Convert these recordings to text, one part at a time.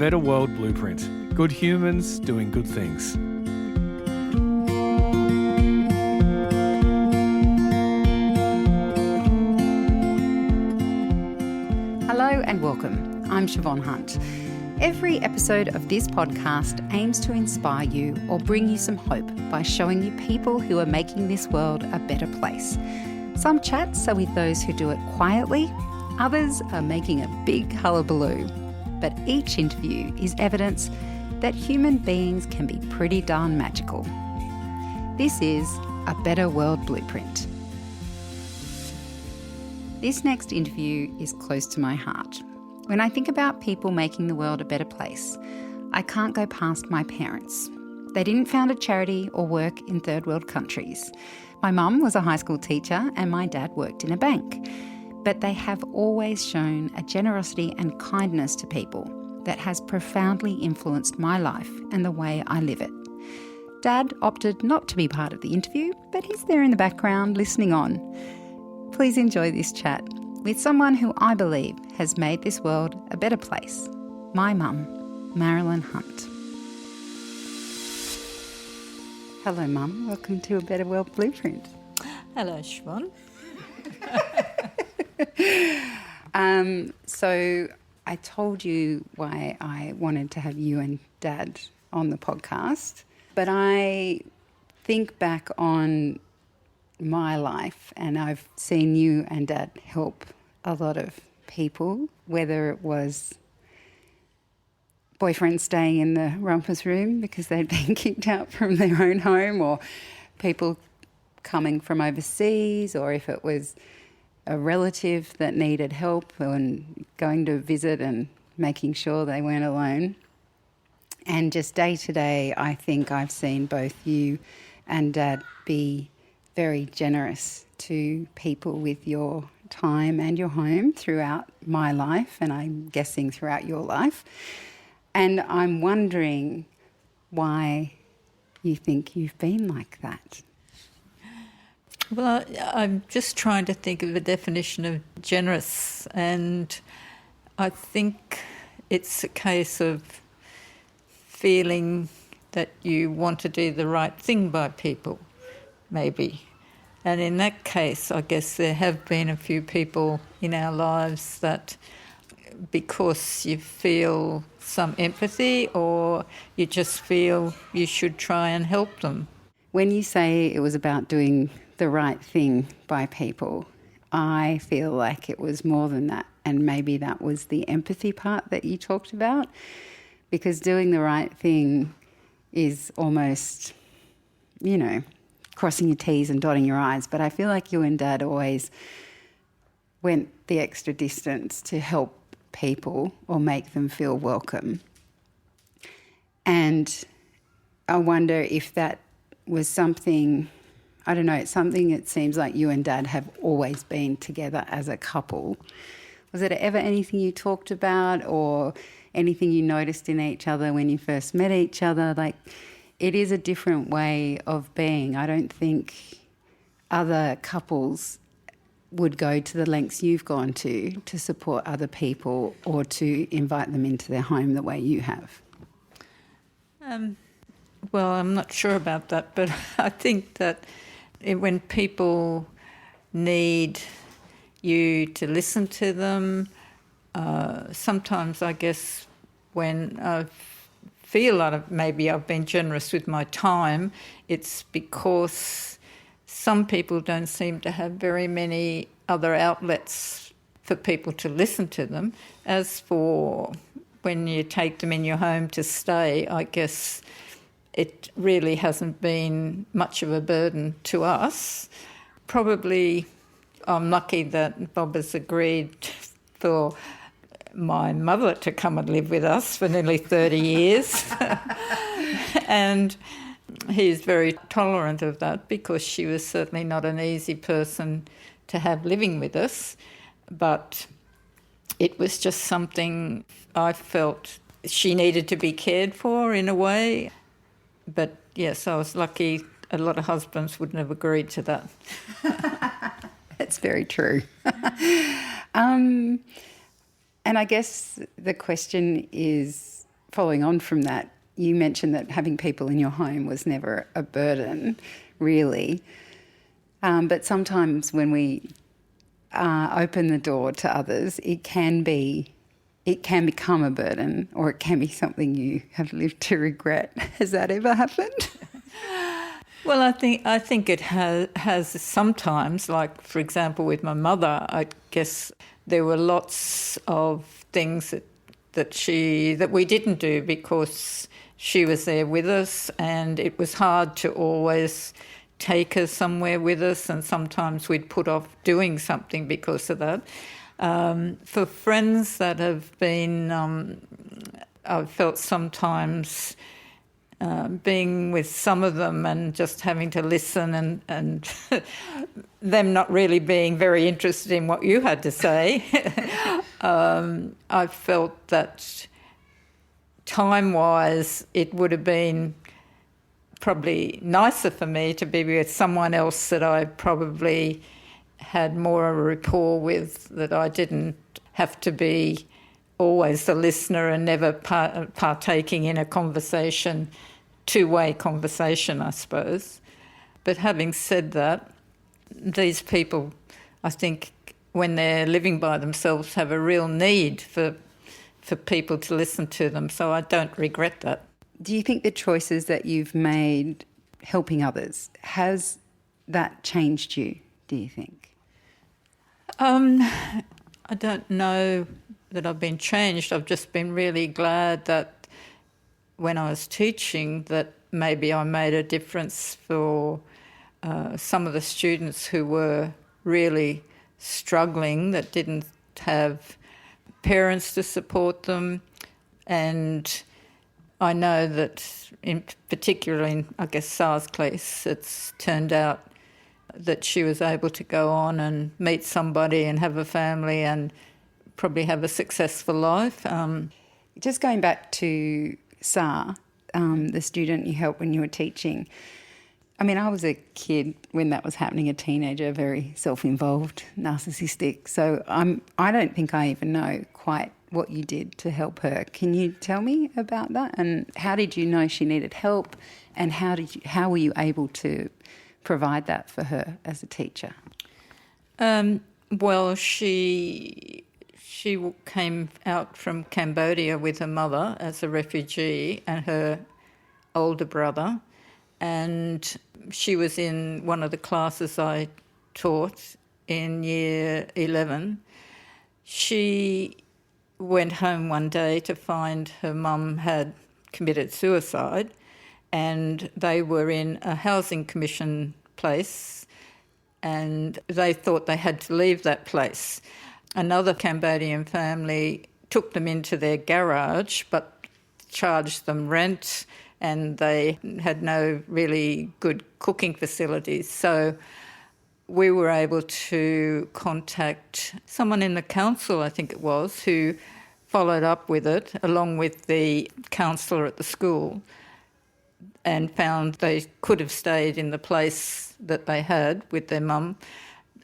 Better World Blueprint. Good humans doing good things. Hello and welcome. I'm Marilyn Hunt. Every episode of this podcast aims to inspire you or bring you some hope by showing you people who are making this world a better place. Some chats are with those who do it quietly, others are making a big hullabaloo. But each interview is evidence that human beings can be pretty darn magical. This is a Better World Blueprint. This next interview is close to my heart. When I think about people making the world a better place, I can't go past my parents. They didn't found a charity or work in third world countries. My mum was a high school teacher and my dad worked in a bank. But they have always shown a generosity and kindness to people that has profoundly influenced my life and the way I live it. Dad opted not to be part of the interview, but he's there in the background listening on. Please enjoy this chat with someone who I believe has made this world a better place, my mum, Marilyn Hunt. Hello, Mum. Welcome to A Better World Blueprint. Hello, Siobhan. So I told you why I wanted to have you and Dad on the podcast, but I think back on my life and I've seen you and Dad help a lot of people, whether it was boyfriends staying in the rumpus room because they'd been kicked out from their own home, or people coming from overseas, or if it was a relative that needed help and going to visit and making sure they weren't alone. And just day to day, I think I've seen both you and Dad be very generous to people with your time and your home throughout my life, and I'm guessing throughout your life. And I'm wondering why you think you've been like that. Well, I'm just trying to think of a definition of generous, and I think it's a case of feeling that you want to do the right thing by people, maybe. And in that case, I guess there have been a few people in our lives that, because you feel some empathy or you just feel you should try and help them. When you say it was about doing the right thing by people, I feel like it was more than that, and maybe that was the empathy part that you talked about, because doing the right thing is almost, crossing your T's and dotting your I's, but I feel like you and Dad always went the extra distance to help people or make them feel welcome. And I wonder if that was something, I don't know, it's something it seems like you and Dad have always been together as a couple. Was it ever anything you talked about or anything you noticed in each other when you first met each other? Like, it is a different way of being. I don't think other couples would go to the lengths you've gone to support other people or to invite them into their home the way you have. Well, I'm not sure about that, but I think that when people need you to listen to them, sometimes I guess when I feel like maybe I've been generous with my time, it's because some people don't seem to have very many other outlets for people to listen to them. As for when you take them in your home to stay, I guess it really hasn't been much of a burden to us. Probably I'm lucky that Bob has agreed for my mother to come and live with us for nearly 30 years. And he's very tolerant of that because she was certainly not an easy person to have living with us. But it was just something I felt she needed to be cared for in a way. But yes, I was lucky. A lot of husbands wouldn't have agreed to that. That's very true. And I guess the question is, following on from that, you mentioned that having people in your home was never a burden, really. But sometimes when we open the door to others, it can become a burden, or it can be something you have lived to regret. Has that ever happened? Well, I think it has sometimes. Like, for example, with my mother, I guess there were lots of things that we didn't do because she was there with us, and it was hard to always take her somewhere with us, and sometimes we'd put off doing something because of that. For friends that have been, I've felt sometimes being with some of them and just having to listen and them not really being very interested in what you had to say. I felt that time-wise it would have been probably nicer for me to be with someone else that I probably had more of a rapport with, that I didn't have to be always the listener and never partaking in a conversation, two-way conversation, I suppose. But having said that, these people, I think, when they're living by themselves, have a real need for people to listen to them, so I don't regret that. Do you think the choices that you've made helping others, has that changed you, do you think? I don't know that I've been changed. I've just been really glad that when I was teaching that maybe I made a difference for some of the students who were really struggling, that didn't have parents to support them. And I know that particularly in, I guess, Sarah's case, it's turned out that she was able to go on and meet somebody and have a family and probably have a successful life. Just going back to Sarah, the student you helped when you were teaching, I mean, I was a kid when that was happening, a teenager, very self-involved, narcissistic. So I don't think I even know quite what you did to help her. Can you tell me about that? And how did you know she needed help? And how were you able to provide that for her as a teacher? Well, she came out from Cambodia with her mother as a refugee and her older brother, and she was in one of the classes I taught in year 11. She went home one day to find her mum had committed suicide, and they were in a housing commission place, and they thought they had to leave that place. Another Cambodian family took them into their garage but charged them rent, and they had no really good cooking facilities. So we were able to contact someone in the council, I think it was, who followed up with it, along with the counsellor at the school, and found they could have stayed in the place that they had with their mum,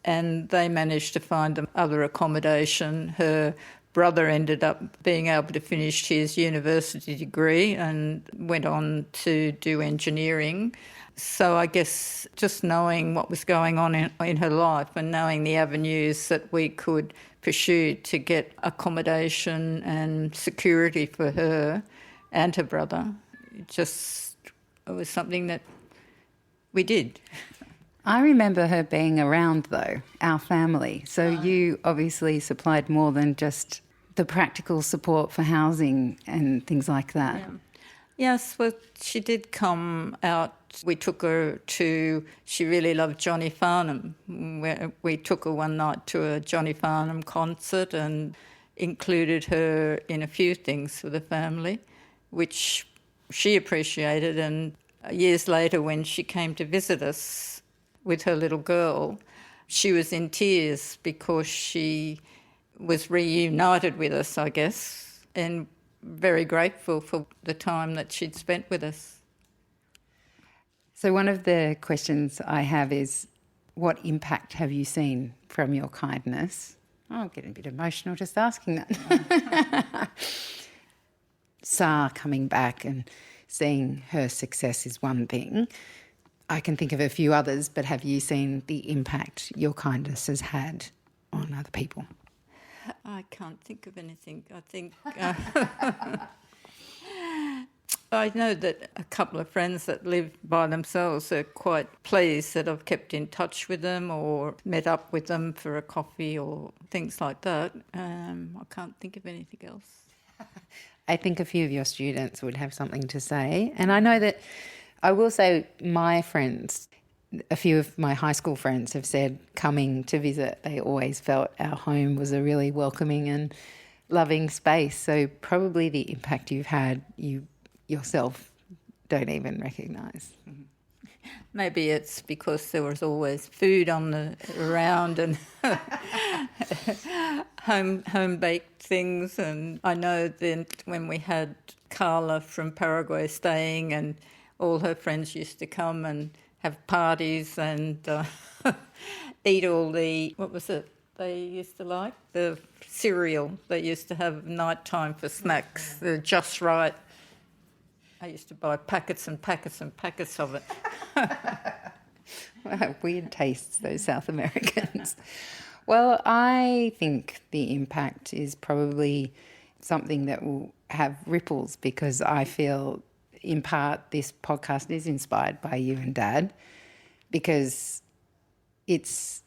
and they managed to find them other accommodation. Her brother ended up being able to finish his university degree and went on to do engineering. So I guess just knowing what was going on in her life and knowing the avenues that we could pursue to get accommodation and security for her and her brother, it was something that we did. I remember her being around, though, our family. So you obviously supplied more than just the practical support for housing and things like that. Yeah. Yes, well, she did come out. We took her she really loved Johnny Farnham. We took her one night to a Johnny Farnham concert and included her in a few things for the family, which she appreciated. And years later, when she came to visit us with her little girl, she was in tears because she was reunited with us, I guess, and very grateful for the time that she'd spent with us. So one of the questions I have is, what impact have you seen from your kindness? Oh, I'm getting a bit emotional just asking that. Sa coming back and seeing her success is one thing. I can think of a few others, but have you seen the impact your kindness has had on other people? I can't think of anything. I think I know that a couple of friends that live by themselves are quite pleased that I've kept in touch with them or met up with them for a coffee or things like that. I can't think of anything else. I think a few of your students would have something to say. And I know that I will say my friends, a few of my high school friends have said coming to visit, they always felt our home was a really welcoming and loving space. So probably the impact you've had, you yourself don't even recognise. Maybe it's because there was always food around and home baked things. And I know then when we had Carla from Paraguay staying, and all her friends used to come and have parties and eat all the, what was it they used to like? The cereal they used to have nighttime for snacks. They're just right. I used to buy packets and packets and packets of it. Weird tastes, those South Americans. Well, I think the impact is probably something that will have ripples, because I feel in part this podcast is inspired by you and Dad, because it's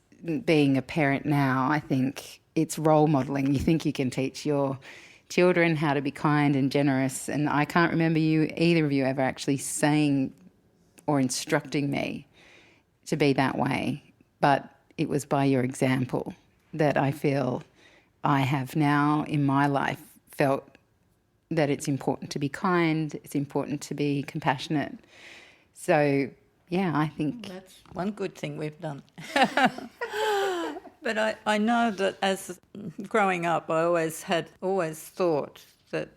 being a parent now, I think it's role modelling. You think you can teach your children how to be kind and generous, and I can't remember either of you ever actually saying or instructing me to be that way, but it was by your example that I feel I have now in my life felt that it's important to be kind, it's important to be compassionate. So yeah, I think that's one good thing we've done. But I know that as growing up, I always thought that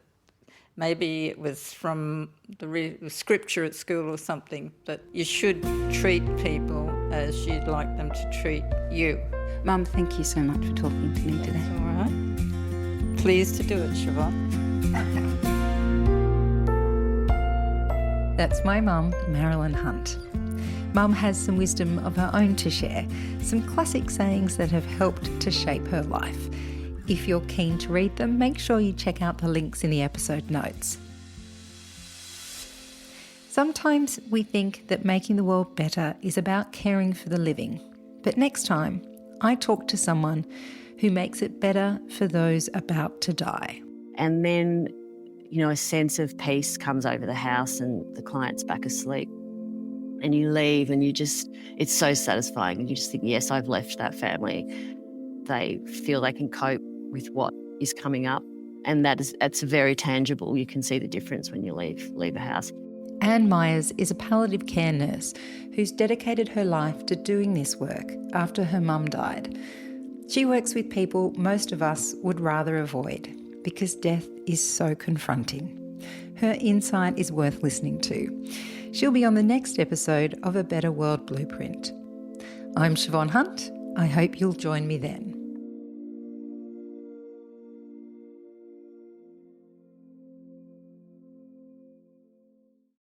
maybe it was from the scripture at school or something, that you should treat people as you'd like them to treat you. Mum, thank you so much for talking to me today. That's all right. Pleased to do it, Siobhan. That's my mum, Marilyn Hunt. Mum has some wisdom of her own to share, some classic sayings that have helped to shape her life. If you're keen to read them, make sure you check out the links in the episode notes. Sometimes we think that making the world better is about caring for the living, but next time I talk to someone who makes it better for those about to die. And then, a sense of peace comes over the house and the client's back asleep. And you leave and it's so satisfying. And you just think, yes, I've left that family. They feel they can cope with what is coming up. And that's very tangible. You can see the difference when you leave a house. Anne Myers is a palliative care nurse who's dedicated her life to doing this work after her mum died. She works with people most of us would rather avoid because death is so confronting. Her insight is worth listening to. She'll be on the next episode of A Better World Blueprint. I'm Siobhan Hunt. I hope you'll join me then.